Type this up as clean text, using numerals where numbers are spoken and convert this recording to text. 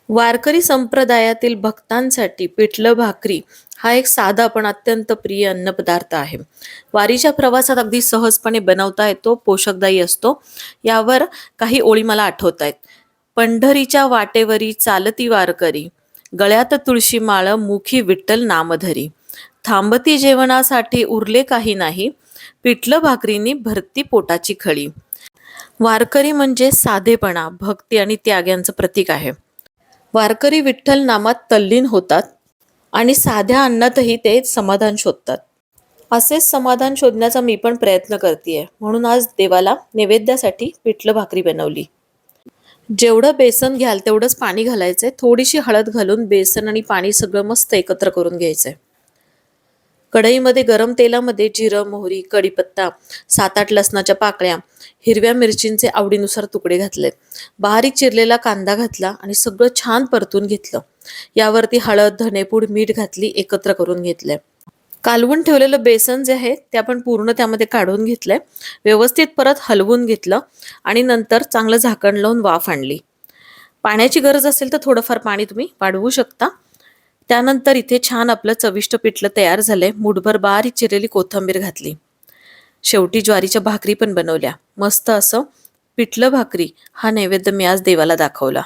वारकरी संप्रदायातील भक्तांसाठी पिठलं भाकरी हा एक साधा पण अत्यंत प्रिय अन्नपदार्थ आहे. वारीच्या प्रवासात अगदी सहजपणे बनवता येतो, पोषकदायी असतो. यावर काही ओळी मला आठवत आहेत. पंढरीच्या वाटेवरी चालती वारकरी, गळ्यात तुळशी माळ, मुखी विठ्ठल नामधरी. थांबती जेवणासाठी उरले काही नाही, पिठलं भाकरीनी भरती पोटाची खळी. वारकरी म्हणजे साधेपणा, भक्ती आणि त्याग यांचं प्रतीक आहे. वारकरी विठ्ठल नामात तल्लीन होतात आणि साध्या अन्नातही ते समाधान शोधतात. असेच समाधान शोधण्याचा मी पण प्रयत्न करतेय. म्हणून आज देवाला नैवेद्यासाठी पिठलं भाकरी बनवली. जेवढं बेसन घ्याल तेवढंच पाणी घालायचंय. थोडीशी हळद घालून बेसन आणि पाणी सगळं मस्त एकत्र करून घ्यायचंय. कढईमध्ये गरम तेलामध्ये जिरं, मोहरी, कढीपत्ता, 7-8 लसणाच्या पाकळ्या, हिरव्या मिरचींचे आवडीनुसार तुकडे घातले. बारीक चिरलेला कांदा घातला आणि सगळं छान परतून घेतलं. यावरती हळद, धनेपूड, मीठ घातली, एकत्र करून घेतले. कालवून ठेवलेलं बेसन जे आहे ते आपण पूर्ण त्यामध्ये काढून घेतलंय. व्यवस्थित परत हलवून घेतलं आणि नंतर चांगलं झाकण लावून वाफ आणली. पाण्याची गरज असेल तर थोडंफार पाणी तुम्ही वाढवू शकता. त्यानंतर इथे छान आपलं चविष्ट पिठलं तयार झालंय. मूठभर बारीक चिरलेली कोथिंबीर घातली. शेवटी ज्वारीच्या भाकरी पण बनवल्या. मस्त असं पिठलं भाकरी हा नैवेद्य मी आज देवाला दाखवला.